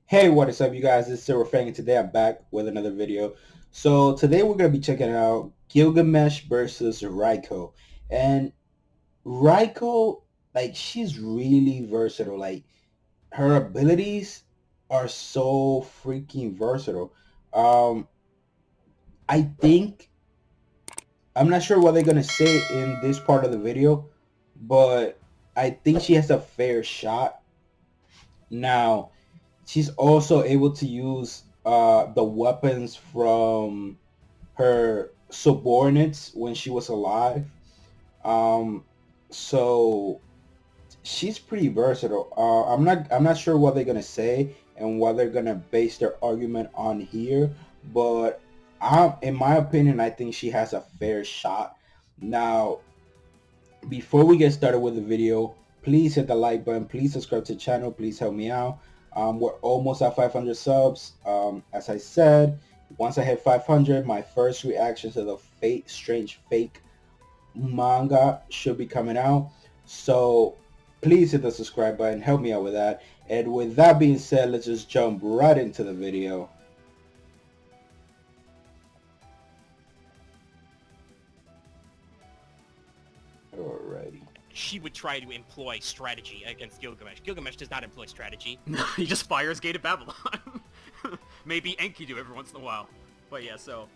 Hey, what is up, you guys? This is Silver Fang, and today I'm back with another video. So today we're gonna be checking out Gilgamesh versus Raikou, and Raikou, like, she's really versatile. Like, her abilities are so freaking versatile. Um, I think I'm not sure what they're gonna say in this part of the video, but I think she has a fair shot. Now, she's also able to use the weapons from her subordinates when she was alive. Um, so she's pretty versatile. I'm not sure what they're gonna say and what they're gonna base their argument on here, but in my opinion, I think she has a fair shot. Now, before we get started with the video, please hit the like button, please subscribe to the channel, please help me out. We're almost at 500 subs. As I said, once I hit 500, my first reaction to the strange fake manga should be coming out. So please hit the subscribe button, help me out with that. And with that being said, let's just jump right into the video. Alrighty. She would try to employ strategy against Gilgamesh. Gilgamesh does not employ strategy. He just fires Gate of Babylon. Maybe Enkidu every once in a while. But yeah, so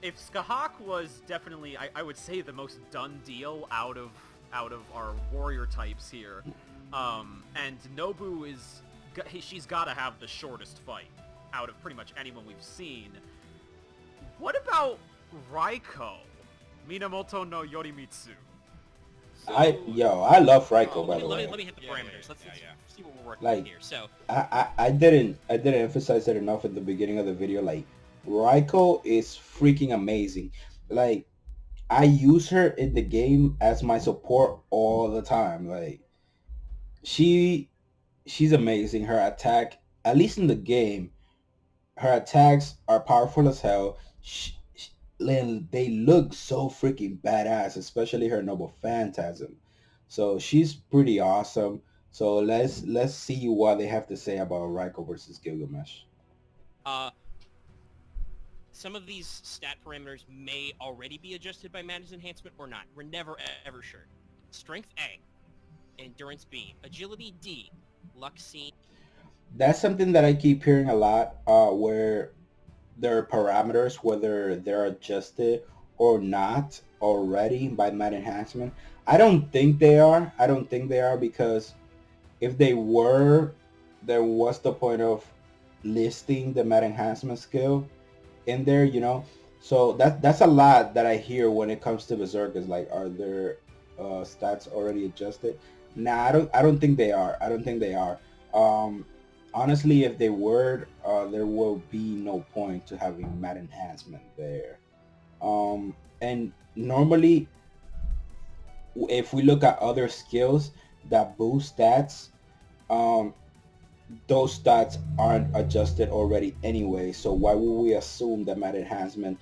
if Skahak was definitely, I would say, the most done deal out of our warrior types here, and Nobu she's got to have the shortest fight out of pretty much anyone we've seen. What about Raikou? Minamoto no Yorimitsu. So, I love Raikou, by the way. Let me hit the parameters. Let's see what we're working Like, with here. So I didn't emphasize it enough at the beginning of the video. Like, Raikou is freaking amazing. Like, I use her in the game as my support all the time. Like, she's amazing. Her attack, at least in the game, her attacks are powerful as hell. They look so freaking badass, especially her noble phantasm. So she's pretty awesome. So let's see what they have to say about Raikou versus Gilgamesh. Some of these stat parameters may already be adjusted by Madness Enhancement or not. We're never ever sure. Strength A, Endurance B, Agility D, Luck C. That's something that I keep hearing a lot, where their parameters, whether they're adjusted or not already by Mad Enhancement. I don't think they are. I don't think they are, because if they were, then what's the point of listing the Mad Enhancement skill in there, you know? So that's a lot that I hear when it comes to Berserkers. Like, are their stats already adjusted? Nah, I don't think they are. I don't think they are. Honestly, if they were, there will be no point to having Mad Enhancement there. And normally, if we look at other skills that boost stats, um, those stats aren't adjusted already anyway. So why would we assume that Mad Enhancement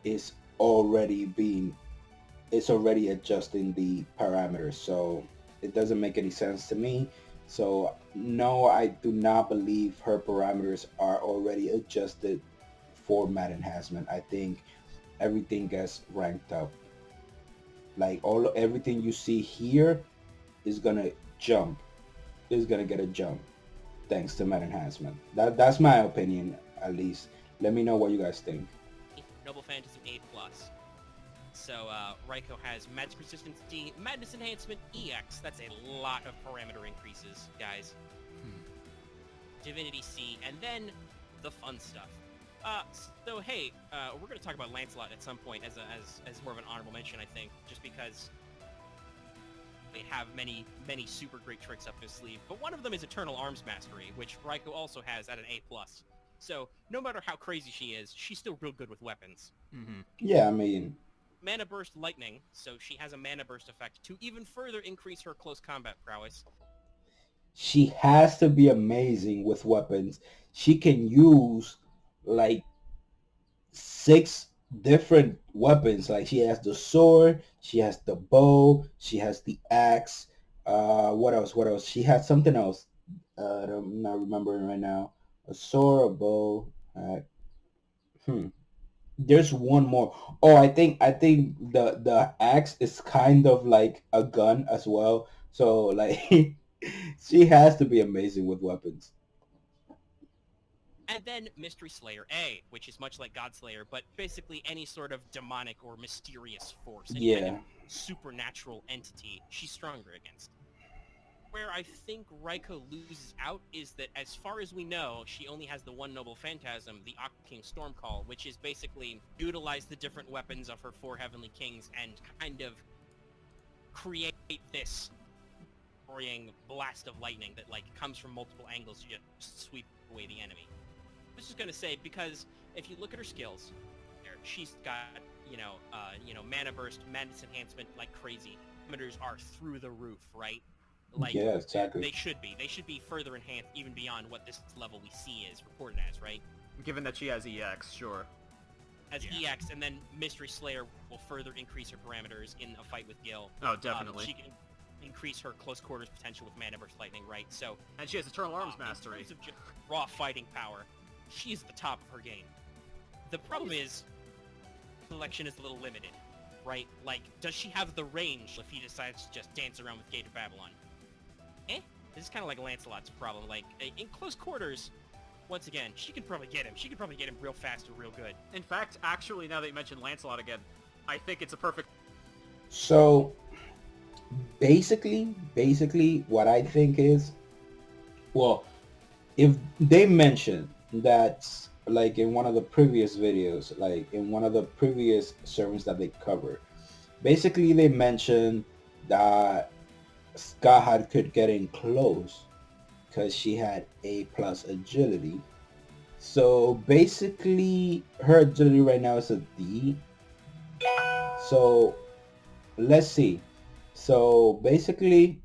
is it's already adjusting the parameters? So it doesn't make any sense to me. So no, I do not believe her parameters are already adjusted for Mad Enhancement. I think everything gets ranked up. Like, everything you see here is gonna jump. Is gonna get a jump thanks to Mad Enhancement. That's my opinion, at least. Let me know what you guys think. Noble Phantasm A+. So Raikou has Magic Resistance D, Madness Enhancement EX. That's a lot of parameter increases, guys. Divinity C, and then the fun stuff. So hey, we're gonna talk about Lancelot at some point as more of an honorable mention, I think, just because they have many super great tricks up his sleeve. But one of them is Eternal Arms Mastery, which Raikou also has at an A+. So no matter how crazy she is, she's still real good with weapons. Yeah, I mean, Mana Burst Lightning, so she has a Mana Burst effect to even further increase her close combat prowess. she has to be amazing with weapons. She can use like 6 different weapons. Like, she has the sword, she has the bow, she has the axe. What else? She has something else. I'm not remembering right now. A sword, a bow. Hmm. There's one more. Oh, I think the axe is kind of like a gun as well. So like she has to be amazing with weapons. And then Mystery Slayer A, which is much like God Slayer, but basically any sort of demonic or mysterious force, any kind of Yeah. supernatural entity she's stronger against. Where I think Raikou loses out is that, as far as we know, she only has the one noble phantasm, the King Stormcall, which is basically utilize the different weapons of her four heavenly kings and kind of create this destroying blast of lightning that like comes from multiple angles to just sweep away the enemy. I was just gonna say, because if you look at her skills, she's got mana burst, madness enhancement like crazy. Parameters are through the roof, right? Like Yeah, exactly. they should be. They should be further enhanced even beyond what this level we see is reported as, right? Given that she has EX, sure. As EX, and then Mystery Slayer will further increase her parameters in a fight with Gil. Oh, definitely. She can increase her close quarters potential with mana burst lightning, right? So, and she has Eternal Arms Mastery. In terms of just raw fighting power, she's the top of her game. The problem is, selection is a little limited, right? Like, does she have the range if he decides to just dance around with Gate of Babylon? This is kind of like Lancelot's problem. Like, in close quarters, once again, she can probably get him. She can probably get him real fast or real good. In fact, actually, now that you mentioned Lancelot again, I think it's a perfect... So, basically, what I think is, well, if they mention that, like in one of the previous videos, like in one of the previous sermons that they covered, basically they mentioned that Skahad could get in close because she had A plus agility. So basically her agility right now is a D. So let's see. So basically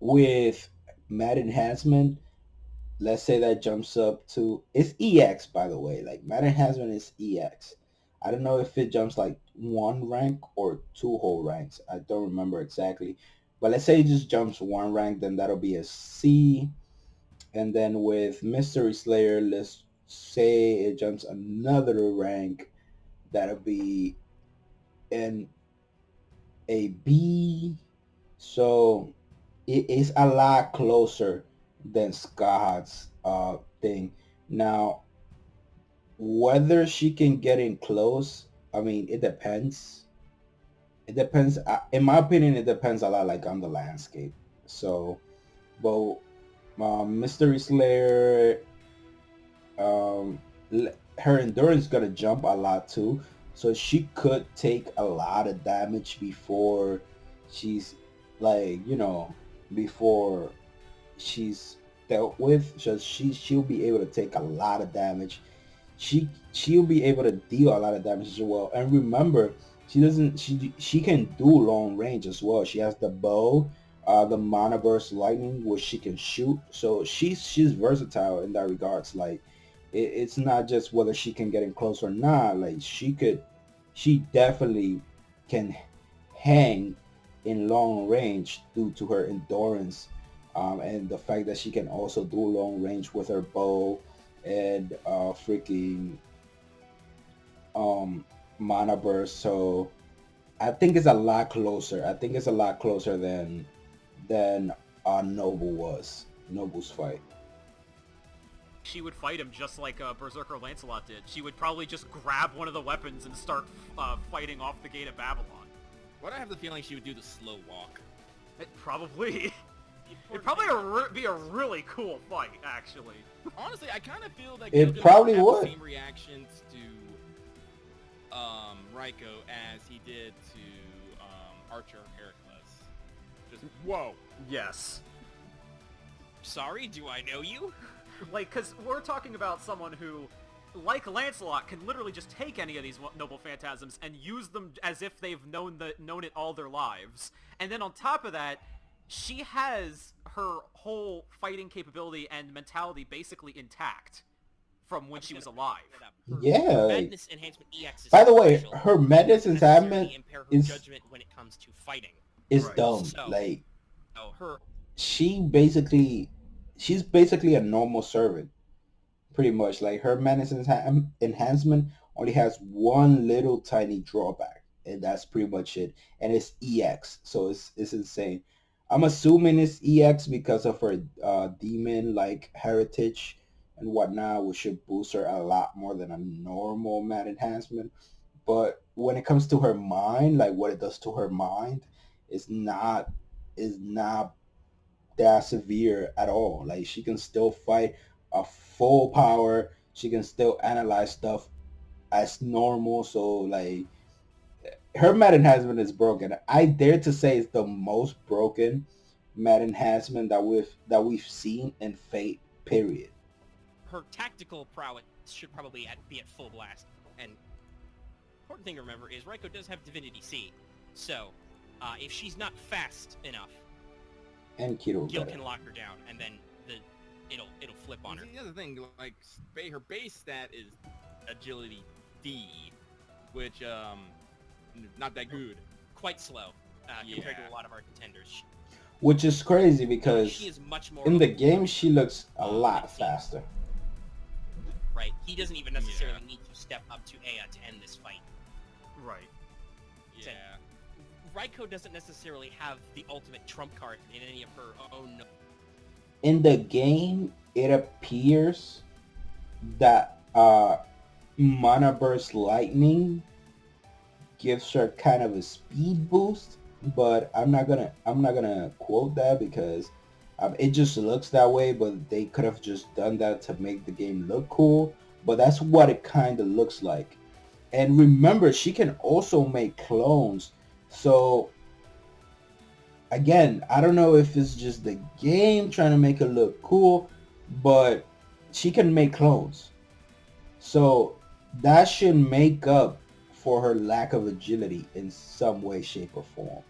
with Mad Enhancement, let's say that jumps up to, it's EX by the way, like Mad Enhancement is EX. I don't know if it jumps like one rank or two whole ranks. I don't remember exactly. But let's say it just jumps one rank, then that'll be a C. And then with Mystery Slayer, let's say it jumps another rank, that'll be an a B. So it is a lot closer than Scott's thing. Now, whether she can get in close, I mean, it depends. It depends. In my opinion, it depends a lot, like on the landscape. So, but Mystery Slayer, um, her endurance is gonna jump a lot too. So she could take a lot of damage before she's like, before she's dealt with. So she'll be able to take a lot of damage. She'll be able to deal a lot of damage as well. And remember, she can do long range as well. She has the bow, the mana burst lightning, which she can shoot. So she's versatile in that regards. Like it's not just whether she can get in close or not. Like she definitely can hang in long range due to her endurance, and the fact that she can also do long range with her bow and freaking mana burst. So I think it's a lot closer. I think it's a lot closer than Noble's fight. She would fight him just like Berserker Lancelot did. She would probably just grab one of the weapons and start fighting off the Gate of Babylon. Why do I have the feeling she would do the slow walk? Probably. It'd probably be a really cool fight, actually. Honestly, I kind of feel that it probably have would. The same reactions to Raikou as he did to Archer Heracles. Just whoa. Yes. Sorry, do I know you? Like, because we're talking about someone who, like Lancelot, can literally just take any of these noble phantasms and use them as if they've known it all their lives. And then on top of that, she has her whole fighting capability and mentality basically intact from when she was alive. Yeah. Madness enhancement EX is by the way, special. her madness enhancement is judgment when it comes to fighting. Is Right. dumb. So, like her she basically she's basically a normal servant, pretty much. Like her enhancement only has one little tiny drawback, and that's pretty much it. And it's EX, so it's insane. I'm assuming it's EX because of her demon like heritage and whatnot, which should boost her a lot more than a normal mat enhancement. But when it comes to her mind, like what it does to her mind, is not is not that severe at all. Like she can still fight a full power. She can still analyze stuff as normal. So like her Mad enhancement is broken. I dare to say it's the most broken Mad enhancement that we've seen in Fate. Period. Her tactical prowess should probably be at full blast. And important thing to remember is Raikou does have Divinity C, so if she's not fast enough, And Kiro Gil better. can lock her down, and then it'll flip on her. The other thing, like her base stat is agility D, which not that good. Quite slow compared to Yeah. a lot of our contenders. Which is crazy because She is much more in the open, game she looks a lot it seems. faster. right? He doesn't even necessarily need to step up to Aya to end this fight. Right. Yeah. Raikou doesn't necessarily have the ultimate trump card in any of her own. In the game, it appears that Mana Burst Lightning gives her kind of a speed boost, but I'm not gonna quote that because it just looks that way. But they could have just done that to make the game look cool. But that's what it kind of looks like. And remember, she can also make clones. So again, I don't know if it's just the game trying to make her look cool, but she can make clones. So that should make up for her lack of agility in some way, shape, or form.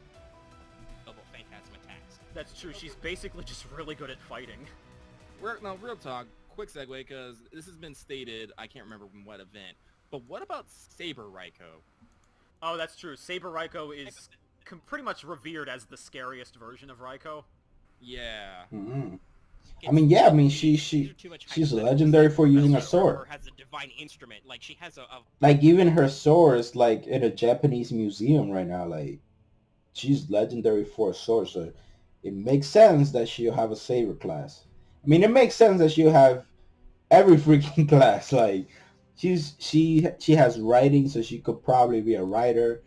Double Phantasm attacks. That's true. She's basically just really good at fighting. Real talk. Quick segue, because this has been stated. I can't remember from what event. But what about Saber Raikou? Oh, that's true. Saber Raikou is pretty much revered as the scariest version of Raikou. Yeah. Mm-hmm. I mean, yeah. I mean, she's legendary for using a sword. Has a divine instrument. Like she has a Like even her sword is like in a Japanese museum right now. Like she's legendary for a sword, so it makes sense that she'll have a saber class. I mean, it makes sense that she'll have every freaking class. Like she has writing, so she could probably be a writer.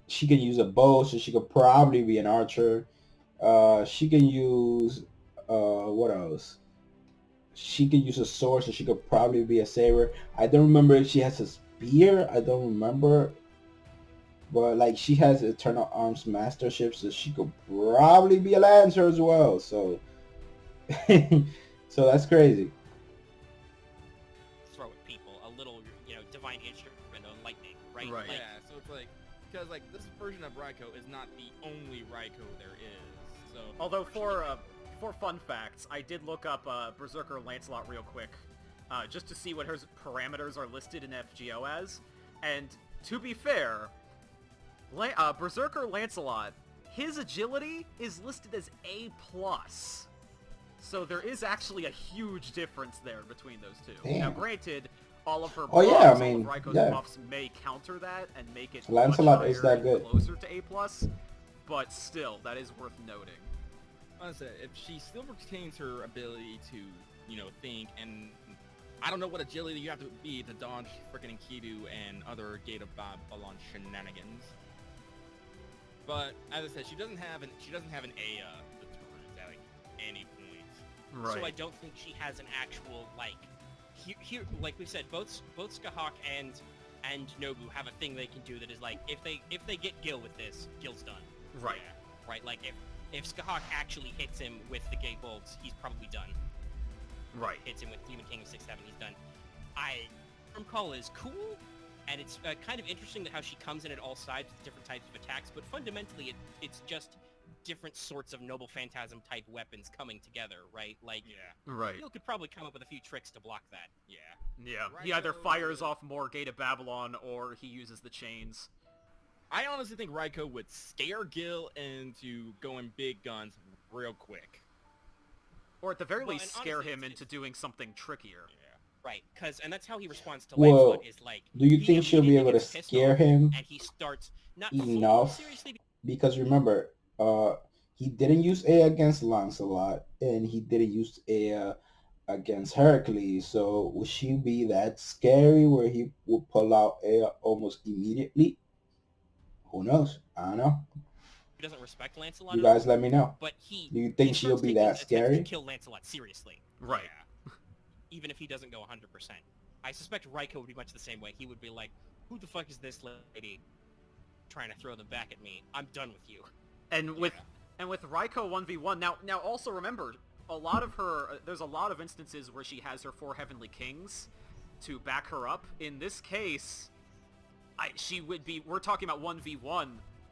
She can use a bow, so she could probably be an archer. She can use what else? She can use a sword, so she could probably be a saber. I don't remember if she has a spear. I don't remember, but like she has Eternal Arms Mastership, so she could probably be a lancer as well. So, so that's crazy. throw at people. A little, divine instrument on lightning, right? Right. Like, Yeah, so it's like, because like this version of Raikou is not the only Raikou there is. So Although for fun facts, I did look up Berserker Lancelot real quick, just to see what her parameters are listed in FGO as. And to be fair, Berserker Lancelot, his agility is listed as A+. So there is actually a huge difference there between those two. Damn. Now, granted, all of her Oh, buffs, yeah, I mean, all of Raikou's yeah. buffs may counter that and make it Lancelot much is higher that and good. closer to A+, but still, that is worth noting. honestly, if she still retains her ability to, think, and I don't know what agility you have to be to dodge frickin' Enkidu and other Gate of Babylon shenanigans. But as I said, she doesn't have an Aya deterrent at like any point. So I don't think she has an actual here like we said, both Skahak and Nobu have a thing they can do that is like if they get Gil with this, Gil's done. Right. Yeah, right. Like if Skahak actually hits him with the gate bolts, he's probably done. Right. Hits him with Demon King of 6-7, he's done. Firm Call is cool, and it's kind of interesting how she comes in at all sides with different types of attacks, but fundamentally it's just different sorts of Noble Phantasm type weapons coming together, right? Like, Right. Gil could probably come up with a few tricks to block that. Yeah. Yeah. He either fires off more Gate of Babylon or he uses the chains. I honestly think Raikou would scare Gil into going big guns real quick. Or at the very Well, least, and scare honestly, him into doing something trickier. right, and that's how he responds to Lancelot Well, is like do you he think she'll be immediately able to gets pissed scare off him and he starts not fully enough? seriously. Because remember, he didn't use A against Lancelot, and he didn't use A against Heracles. So would she be that scary where he would pull out A almost immediately? Who knows? I don't know. He doesn't respect Lancelot You at all, guys let me know. but he Do you he think she'll starts be taking that attempts to scary? kill Lancelot seriously. Right. Yeah, even if he doesn't go 100%. I suspect Raikou would be much the same way. He would be like, "Who the fuck is this lady trying to throw them back at me? I'm done with you." And with Raikou 1v1, now also remember, a lot of her, there's a lot of instances where she has her 4 Heavenly Kings to back her up. In this case, she would be, we're talking about 1v1.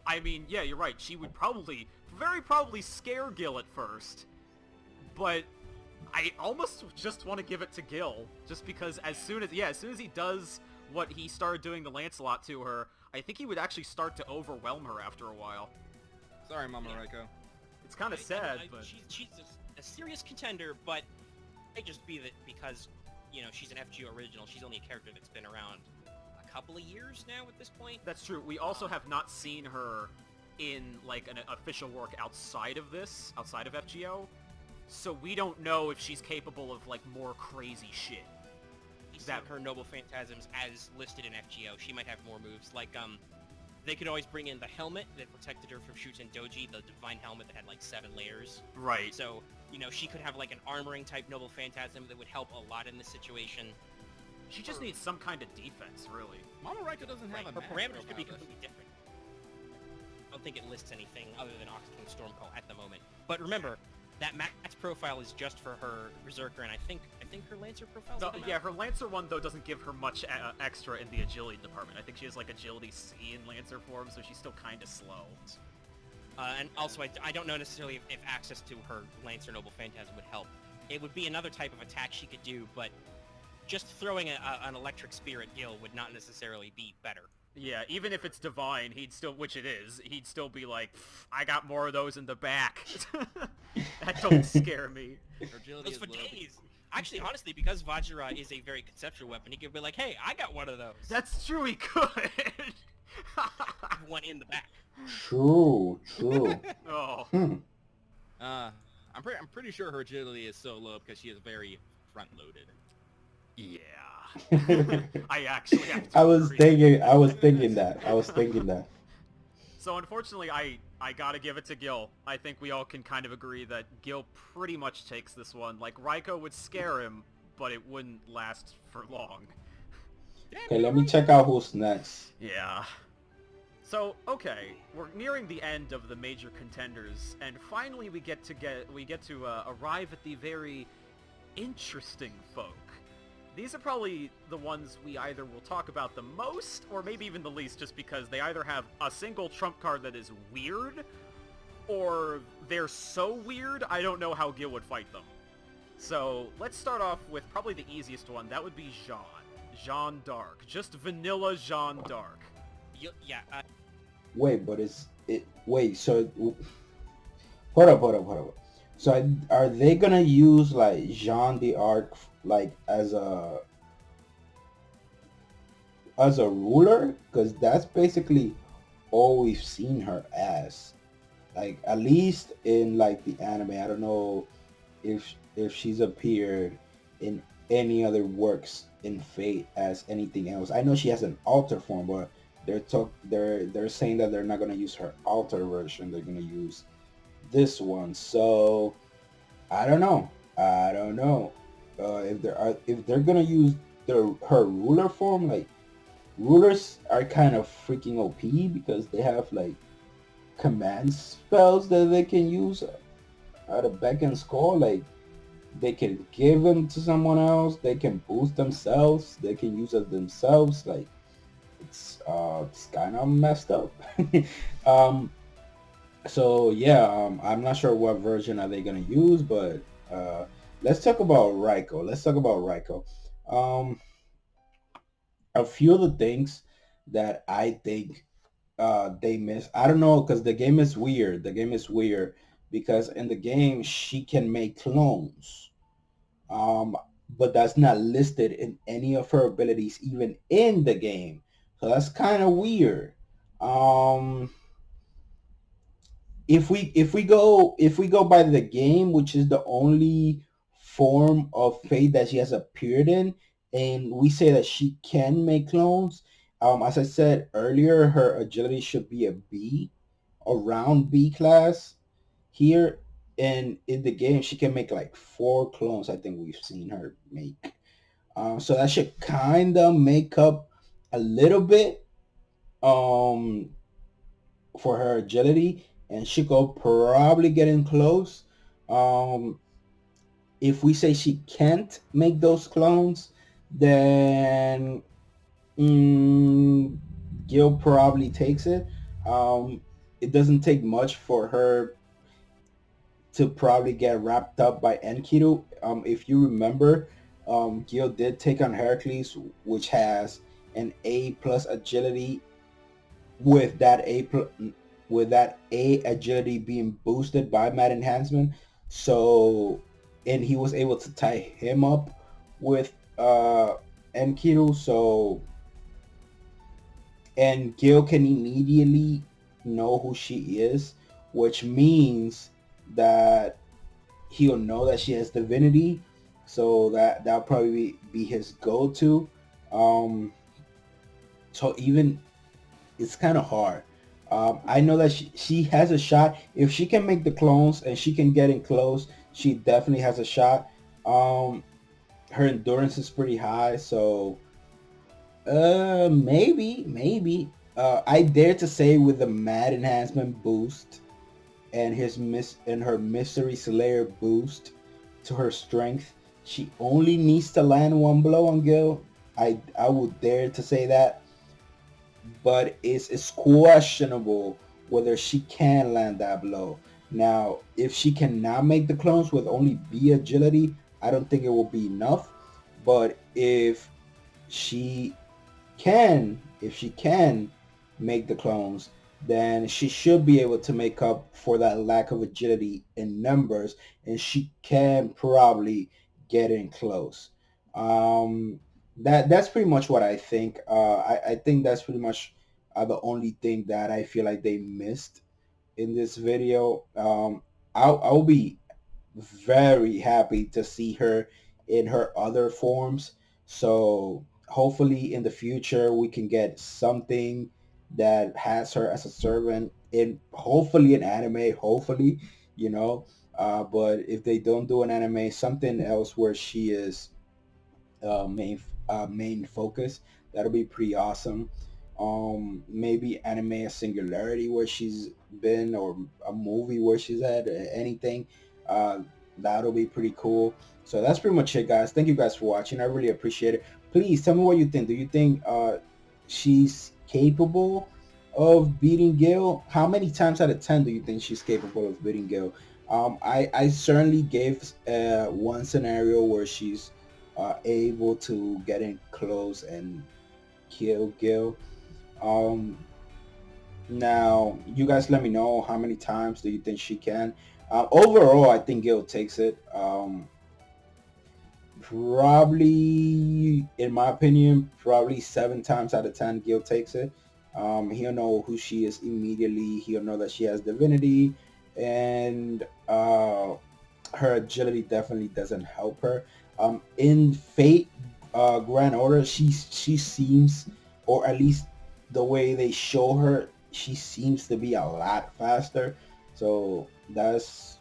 I mean, yeah, you're right, she would very probably scare Gil at first, but I almost just want to give it to Gil, just because as soon as he does what he started doing to Lancelot to her, I think he would actually start to overwhelm her after a while. Sorry, Mama Yeah. Raikou. It's kind of sad, but... She's a serious contender, but it might just be that because, she's an FGO original, she's only a character that's been around a couple of years now at this point. That's true. We also have not seen her in, like, an official work outside of FGO, so we don't know if she's capable of, like, more crazy shit. That her noble phantasms as listed in FGO, she might have more moves. Like, they could always bring in the helmet that protected her from Shuten Doji, the divine helmet that had like 7 layers. Right. So, she could have like an armoring type noble phantasm that would help a lot in this situation. She just needs some kind of defense, really. Mama Raikou doesn't have a her macro parameters could be about completely different. I don't think it lists anything other than Oxking Stormcall at the moment. But remember, that max profile is just for her Berserker, and I think her Lancer profile. Yeah, her Lancer one though doesn't give her much extra in the agility department. I think she has like agility C in Lancer form, so she's still kind of slow. And also, I don't know necessarily if access to her Lancer Noble Phantasm would help. It would be another type of attack she could do, but just throwing an Electric Spear at Gil would not necessarily be better. Yeah, even if it's divine, which it is, he'd still be like, I got more of those in the back. That don't scare me. Her agility Those is for low. days. Actually, honestly, because Vajra is a very conceptual weapon, he could be like, hey, I got one of those. That's true, he could. One in the back. True. Oh. I'm pretty sure her agility is so low because she is very front-loaded. Yeah. I actually have to I was agree. thinking that. So unfortunately, I gotta give it to Gil. I think we all can kind of agree that Gil pretty much takes this one. Like, Raikou would scare him, but it wouldn't last for long. Okay, let me check out who's next. Yeah. So, okay, we're nearing the end of the major contenders, and finally we get to arrive at the very interesting folk. These are probably the ones we either will talk about the most, or maybe even the least, just because they either have a single trump card that is weird, or they're so weird, I don't know how Gil would fight them. So, let's start off with probably the easiest one. That would be Jeanne. Jeanne d'Arc. Just vanilla Jeanne d'Arc. Yeah, Wait, but wait, so... Hold up. So are they gonna use, like, Jeanne d'Arc, like, as a ruler? Because that's basically all we've seen her as. Like, at least in, like, the anime. I don't know if she's appeared in any other works in Fate as anything else. I know she has an alter form, but they're saying that they're not gonna use her alter version. They're gonna use this one. So I don't know. If they're gonna use her ruler form. Like, rulers are kind of freaking OP because they have like command spells that they can use at a beck and call. Like, they can give them to someone else. They can boost themselves. They can use it themselves. Like, it's kind of messed up. um, so yeah, I'm not sure what version are they gonna use, but let's talk about Raikou. Um, a few of the things that I think they miss. I don't know, because the game is weird. because in the game she can make clones. Um, but that's not listed in any of her abilities, even in the game. So that's kind of weird. Um, if we go by the game, which is the only form of fate that she has appeared in, and we say that she can make clones, as I said earlier, her agility should be a B, around B class here. And in the game, she can make like 4 clones. I think we've seen her make. So that should kind of make up a little bit um, for her agility, and she could probably get in close. Um, if we say she can't make those clones, then mm, Gil probably takes it. Um, it doesn't take much for her to probably get wrapped up by Enkidu. If you remember, Gil did take on Heracles, which has an A plus agility, with that A agility being boosted by Mad Enhancement. So, and he was able to tie him up with Enkidu. So, and Gil can immediately know who she is, which means that he'll know that she has divinity, so that'll probably be his go-to. Um, so even it's kind of hard. I know that she has a shot if she can make the clones and she can get in close. She definitely has a shot. Um, her endurance is pretty high, so maybe. I dare to say with the Mad Enhancement boost and her Mystery Slayer boost to her strength, she only needs to land one blow on Gil. I would dare to say that, but it's questionable whether she can land that blow. Now, if she cannot make the clones with only B agility, I don't think it will be enough. But she if she can make the clones, then she should be able to make up for that lack of agility in numbers, and she can probably get in close. Um, that's pretty much what I think. I think that's pretty much the only thing that I feel like they missed in this video. I'll be very happy to see her in her other forms. So hopefully in the future we can get something that has her as a servant in, hopefully an anime, hopefully, you know. But if they don't do an anime, something else where she is main focus. That'll be pretty awesome. Maybe anime a singularity where she's been, or a movie where she's at, anything. Uh, that'll be pretty cool. So that's pretty much it, guys. Thank you guys for watching. I really appreciate it. Please tell me what you think. Do you think she's capable of beating Gil? How many times out of 10 do you think she's capable of beating Gil? I certainly gave one scenario where she's able to get in close and kill Gil. Um, Now, you guys let me know how many times do you think she can. Overall, I think Gil takes it. Probably, in my opinion, probably 7 times out of 10, Gil takes it. He'll know who she is immediately. He'll know that she has divinity, and her agility definitely doesn't help her. In Fate Grand Order, she seems, or at least the way they show her, she seems to be a lot faster. So that's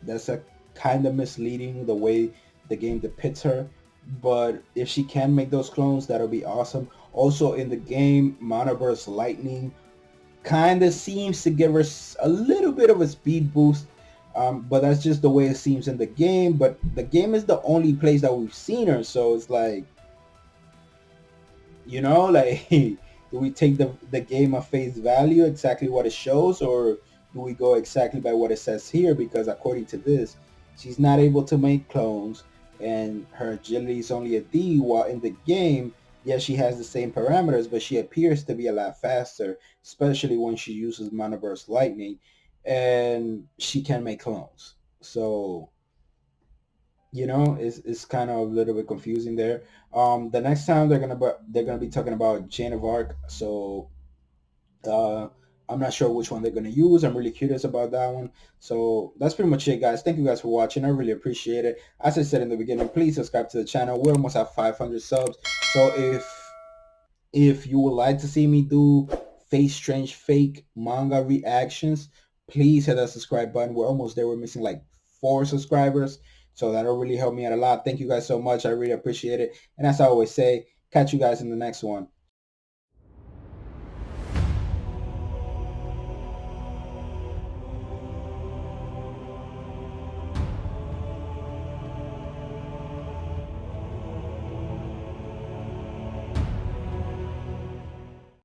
a kind of misleading the way the game depicts her. But if she can make those clones, that'll be awesome. Also in the game, Mana Burst Lightning kind of seems to give her a little bit of a speed boost, but that's just the way it seems in the game. But the game is the only place that we've seen her, so it's like, like do we take the game at face value, exactly what it shows, or do we go exactly by what it says here? Because according to this, she's not able to make clones, and her agility is only a D, while in the game, yes, she has the same parameters, but she appears to be a lot faster, especially when she uses Mana Burst Lightning. and she can make clones. So it's kind of a little bit confusing there. The next time they're gonna be talking about Jane of Arc. So uh, I'm not sure which one they're gonna use. I'm really curious about that one. So that's pretty much it, guys. Thank you guys for watching. I really appreciate it. As I said in the beginning, please subscribe to the channel. We're almost at 500 subs. So if you would like to see me do face strange fake manga reactions, please hit that subscribe button. We're almost there. We're missing like 4 subscribers. So that'll really help me out a lot. Thank you guys so much. I really appreciate it. And as I always say, catch you guys in the next one.